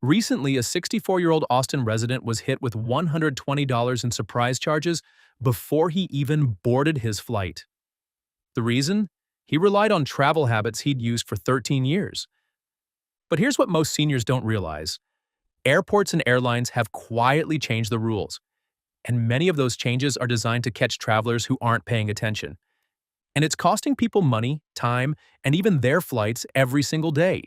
Recently, a 64-year-old Austin resident was hit with $120 in surprise charges before he even boarded his flight. The reason? He relied on travel habits he'd used for 13 years. But here's what most seniors don't realize. Airports and airlines have quietly changed the rules, and many of those changes are designed to catch travelers who aren't paying attention. And it's costing people money, time, and even their flights every single day.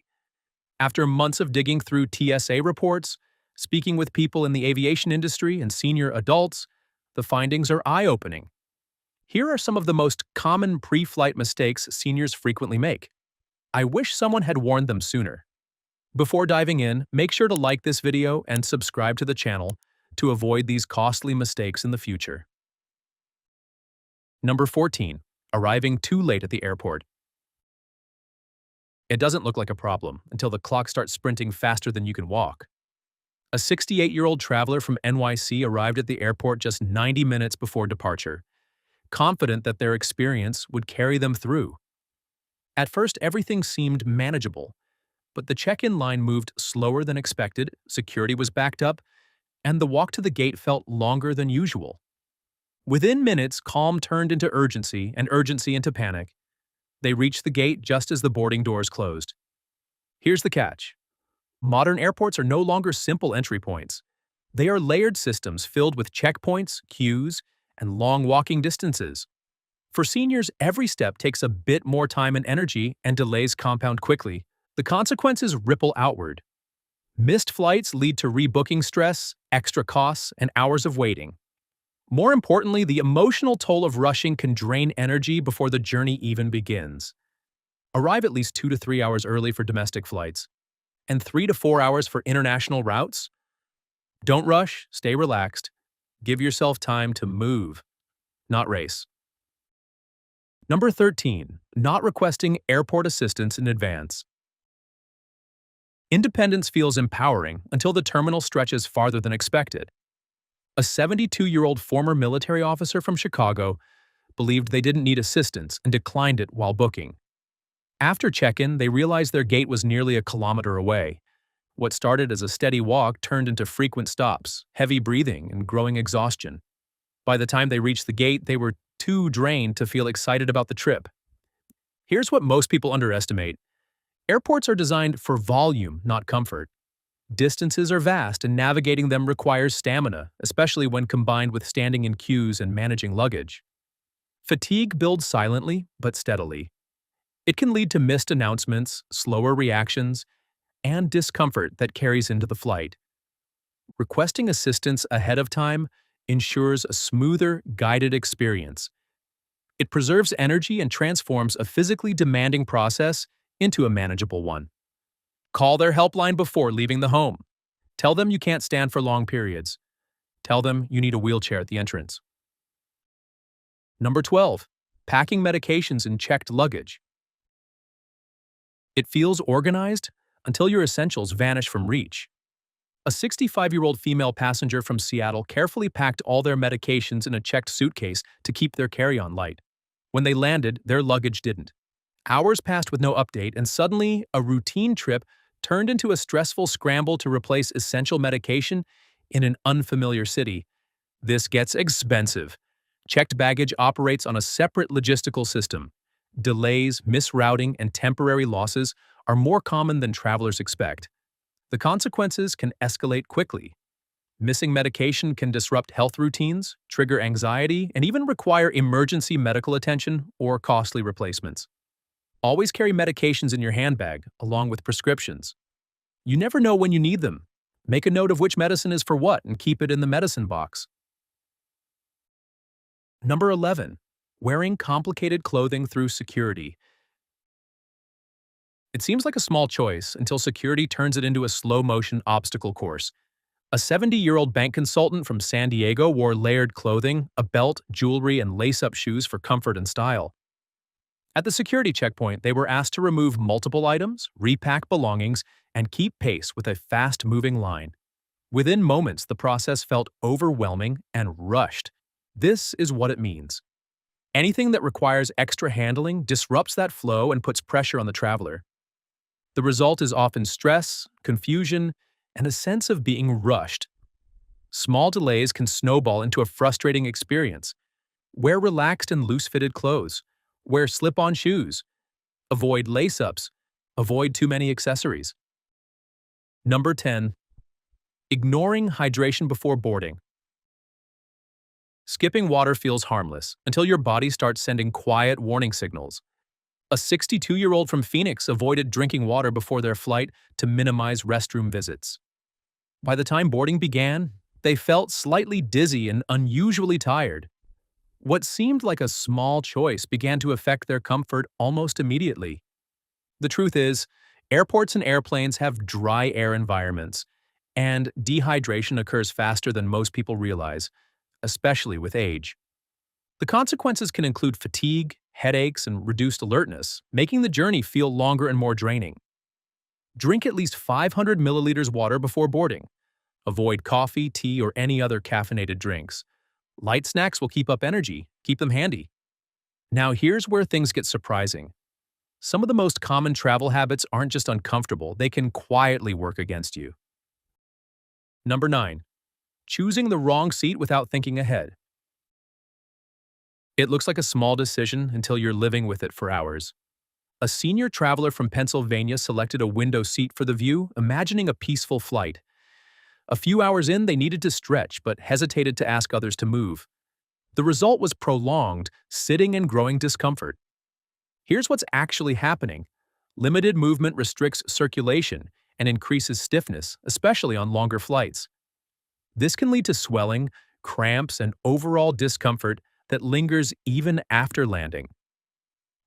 After months of digging through TSA reports, speaking with people in the aviation industry and senior adults, the findings are eye-opening. Here are some of the most common pre-flight mistakes seniors frequently make. I wish someone had warned them sooner. Before diving in, make sure to like this video and subscribe to the channel to avoid these costly mistakes in the future. Number 14. Arriving too late at the airport. It doesn't look like a problem until the clock starts sprinting faster than you can walk. A 68-year-old traveler from NYC arrived at the airport just 90 minutes before departure, confident that their experience would carry them through. At first, everything seemed manageable, but the check-in line moved slower than expected, security was backed up, and the walk to the gate felt longer than usual. Within minutes, calm turned into urgency and urgency into panic. They reached the gate just as the boarding doors closed. Here's the catch. Modern airports are no longer simple entry points. They are layered systems filled with checkpoints, queues, and long walking distances. For seniors, every step takes a bit more time and energy, and delays compound quickly. The consequences ripple outward. Missed flights lead to rebooking stress, extra costs, and hours of waiting. More importantly, the emotional toll of rushing can drain energy before the journey even begins. Arrive at least 2 to 3 hours early for domestic flights, and 3 to 4 hours for international routes. Don't rush, stay relaxed. Give yourself time to move, not race. Number 13. Not requesting airport assistance in advance. Independence feels empowering until the terminal stretches farther than expected. A 72-year-old former military officer from Chicago believed they didn't need assistance and declined it while booking. After check-in, they realized their gate was nearly a kilometer away. What started as a steady walk turned into frequent stops, heavy breathing, and growing exhaustion. By the time they reached the gate, they were too drained to feel excited about the trip. Here's what most people underestimate. Airports are designed for volume, not comfort. Distances are vast, and navigating them requires stamina, especially when combined with standing in queues and managing luggage. Fatigue builds silently but steadily. It can lead to missed announcements, slower reactions, and discomfort that carries into the flight. Requesting assistance ahead of time ensures a smoother, guided experience. It preserves energy and transforms a physically demanding process into a manageable one. Call their helpline before leaving the home. Tell them you can't stand for long periods. Tell them you need a wheelchair at the entrance. Number 12. Packing medications in checked luggage. It feels organized until your essentials vanish from reach. A 65-year-old female passenger from Seattle carefully packed all their medications in a checked suitcase to keep their carry-on light. When they landed, their luggage didn't. Hours passed with no update, and suddenly, a routine trip turned into a stressful scramble to replace essential medication in an unfamiliar city. This gets expensive. Checked baggage operates on a separate logistical system. Delays, misrouting, and temporary losses are more common than travelers expect. The consequences can escalate quickly. Missing medication can disrupt health routines, trigger anxiety, and even require emergency medical attention or costly replacements. Always carry medications in your handbag, along with prescriptions. You never know when you need them. Make a note of which medicine is for what and keep it in the medicine box. Number 11. Wearing complicated clothing through security. It seems like a small choice until security turns it into a slow-motion obstacle course. A 70-year-old bank consultant from San Diego wore layered clothing, a belt, jewelry, and lace-up shoes for comfort and style. At the security checkpoint, they were asked to remove multiple items, repack belongings, and keep pace with a fast-moving line. Within moments, the process felt overwhelming and rushed. This is what it means. Anything that requires extra handling disrupts that flow and puts pressure on the traveler. The result is often stress, confusion, and a sense of being rushed. Small delays can snowball into a frustrating experience. Wear relaxed and loose-fitted clothes. Wear slip-on shoes. Avoid lace-ups. Avoid too many accessories. Number 10. Ignoring hydration before boarding. Skipping water feels harmless until your body starts sending quiet warning signals. A 62-year-old from Phoenix avoided drinking water before their flight to minimize restroom visits. By the time boarding began, they felt slightly dizzy and unusually tired. What seemed like a small choice began to affect their comfort almost immediately. The truth is, airports and airplanes have dry air environments, and dehydration occurs faster than most people realize, especially with age. The consequences can include fatigue, headaches, and reduced alertness, making the journey feel longer and more draining. Drink at least 500 milliliters water before boarding. Avoid coffee, tea, or any other caffeinated drinks. Light snacks will keep up energy, keep them handy. Now here's where things get surprising. Some of the most common travel habits aren't just uncomfortable, they can quietly work against you. Number 9. Choosing the wrong seat without thinking ahead. It looks like a small decision until you're living with it for hours. A senior traveler from Pennsylvania selected a window seat for the view, imagining a peaceful flight. A few hours in, they needed to stretch, but hesitated to ask others to move. The result was prolonged, sitting and growing discomfort. Here's what's actually happening. Limited movement restricts circulation and increases stiffness, especially on longer flights. This can lead to swelling, cramps, and overall discomfort that lingers even after landing.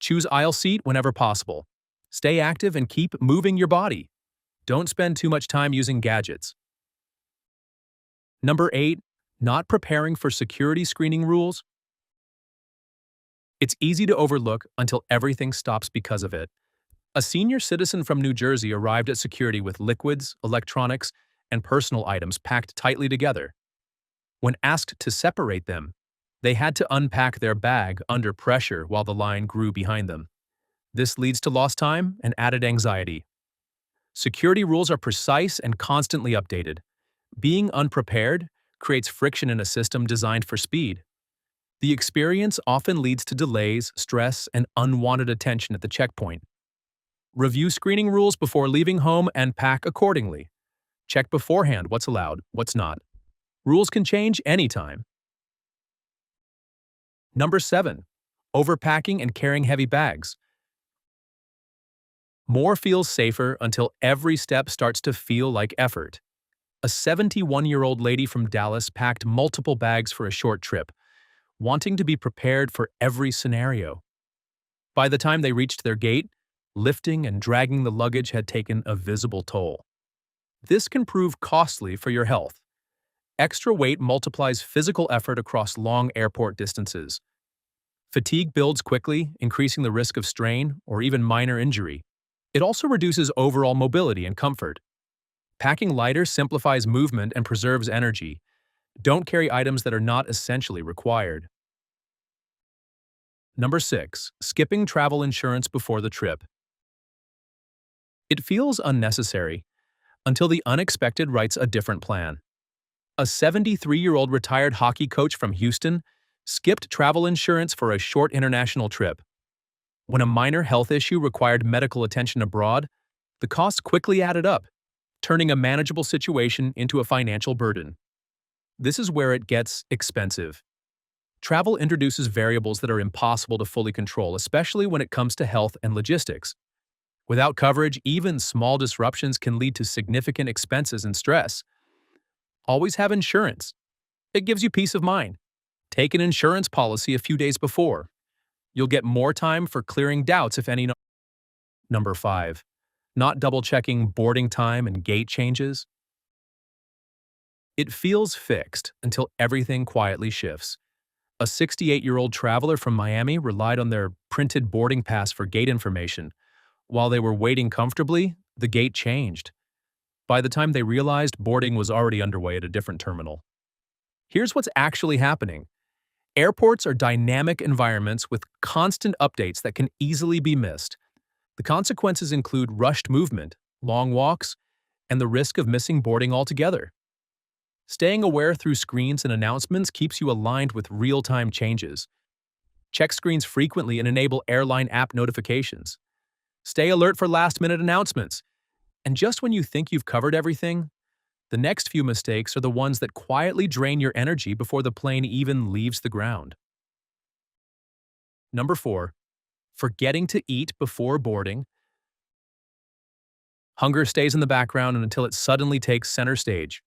Choose aisle seat whenever possible. Stay active and keep moving your body. Don't spend too much time using gadgets. Number 8. Not preparing for security screening rules. It's easy to overlook until everything stops because of it. A senior citizen from New Jersey arrived at security with liquids, electronics, and personal items packed tightly together. When asked to separate them, they had to unpack their bag under pressure while the line grew behind them. This leads to lost time and added anxiety. Security rules are precise and constantly updated. Being unprepared creates friction in a system designed for speed. The experience often leads to delays, stress, and unwanted attention at the checkpoint. Review screening rules before leaving home and pack accordingly. Check beforehand what's allowed, what's not. Rules can change anytime. Number 7. Overpacking and carrying heavy bags. More feels safer until every step starts to feel like effort. A 71-year-old lady from Dallas packed multiple bags for a short trip, wanting to be prepared for every scenario. By the time they reached their gate, lifting and dragging the luggage had taken a visible toll. This can prove costly for your health. Extra weight multiplies physical effort across long airport distances. Fatigue builds quickly, increasing the risk of strain or even minor injury. It also reduces overall mobility and comfort. Packing lighter simplifies movement and preserves energy. Don't carry items that are not essentially required. Number 6. Skipping travel insurance before the trip. It feels unnecessary until the unexpected writes a different plan. A 73-year-old retired hockey coach from Houston skipped travel insurance for a short international trip. When a minor health issue required medical attention abroad, the costs quickly added up, turning a manageable situation into a financial burden. This is where it gets expensive. Travel introduces variables that are impossible to fully control, especially when it comes to health and logistics. Without coverage, even small disruptions can lead to significant expenses and stress. Always have insurance. It gives you peace of mind. Take an insurance policy a few days before. You'll get more time for clearing doubts, if any. Number 5. Not double-checking boarding time and gate changes. It feels fixed until everything quietly shifts. A 68-year-old traveler from Miami relied on their printed boarding pass for gate information. While they were waiting comfortably, the gate changed. By the time they realized, boarding was already underway at a different terminal. Here's what's actually happening. Airports are dynamic environments with constant updates that can easily be missed. The consequences include rushed movement, long walks, and the risk of missing boarding altogether. Staying aware through screens and announcements keeps you aligned with real-time changes. Check screens frequently and enable airline app notifications. Stay alert for last-minute announcements. And just when you think you've covered everything, the next few mistakes are the ones that quietly drain your energy before the plane even leaves the ground. Number 4. Forgetting to eat before boarding. Hunger stays in the background until it suddenly takes center stage.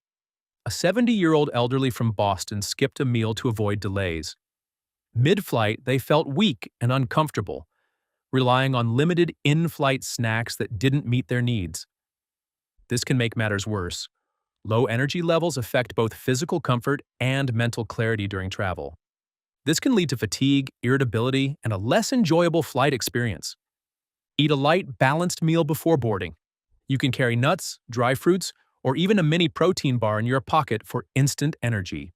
A 70-year-old elderly from Boston skipped a meal to avoid delays. Mid-flight, they felt weak and uncomfortable, relying on limited in-flight snacks that didn't meet their needs. This can make matters worse. Low energy levels affect both physical comfort and mental clarity during travel. This can lead to fatigue, irritability, and a less enjoyable flight experience. Eat a light, balanced meal before boarding. You can carry nuts, dry fruits, or even a mini protein bar in your pocket for instant energy.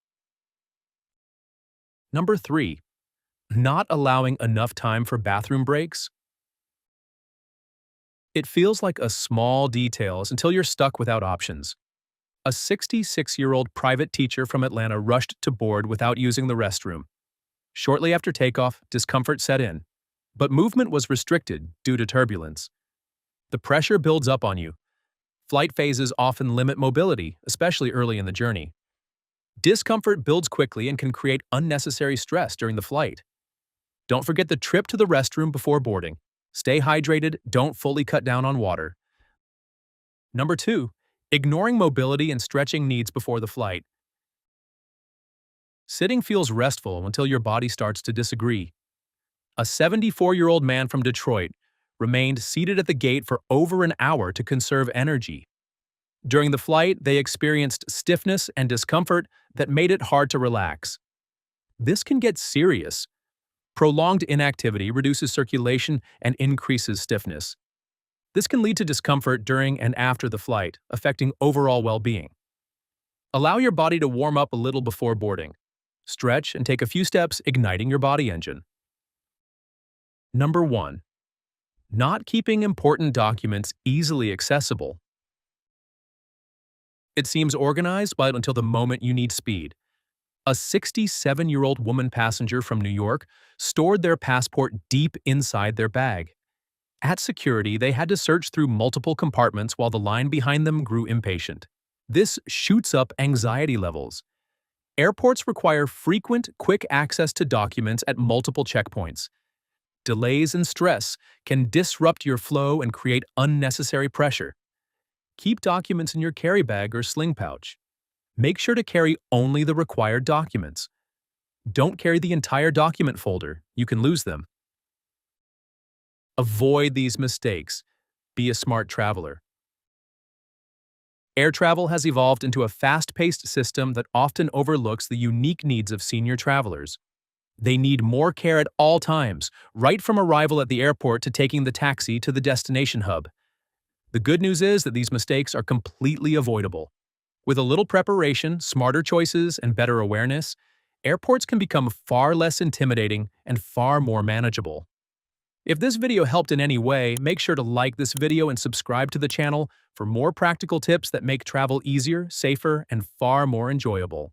Number 3. Not allowing enough time for bathroom breaks. It feels like a small detail until you're stuck without options. A 66-year-old private teacher from Atlanta rushed to board without using the restroom. Shortly after takeoff, discomfort set in, but movement was restricted due to turbulence. The pressure builds up on you. Flight phases often limit mobility, especially early in the journey. Discomfort builds quickly and can create unnecessary stress during the flight. Don't forget the trip to the restroom before boarding. Stay hydrated, don't fully cut down on water. Number 2. Ignoring mobility and stretching needs before the flight. Sitting feels restful until your body starts to disagree. A 74-year-old man from Detroit remained seated at the gate for over an hour to conserve energy. During the flight, they experienced stiffness and discomfort that made it hard to relax. This can get serious. Prolonged inactivity reduces circulation and increases stiffness. This can lead to discomfort during and after the flight, affecting overall well-being. Allow your body to warm up a little before boarding. Stretch and take a few steps, igniting your body engine. Number 1. Not keeping important documents easily accessible. It seems organized, but until the moment you need speed. A 67-year-old woman passenger from New York stored their passport deep inside their bag. At security, they had to search through multiple compartments while the line behind them grew impatient. This shoots up anxiety levels. Airports require frequent, quick access to documents at multiple checkpoints. Delays and stress can disrupt your flow and create unnecessary pressure. Keep documents in your carry bag or sling pouch. Make sure to carry only the required documents. Don't carry the entire document folder. You can lose them. Avoid these mistakes. Be a smart traveler. Air travel has evolved into a fast-paced system that often overlooks the unique needs of senior travelers. They need more care at all times, right from arrival at the airport to taking the taxi to the destination hub. The good news is that these mistakes are completely avoidable. With a little preparation, smarter choices, and better awareness, airports can become far less intimidating and far more manageable. If this video helped in any way, make sure to like this video and subscribe to the channel for more practical tips that make travel easier, safer, and far more enjoyable.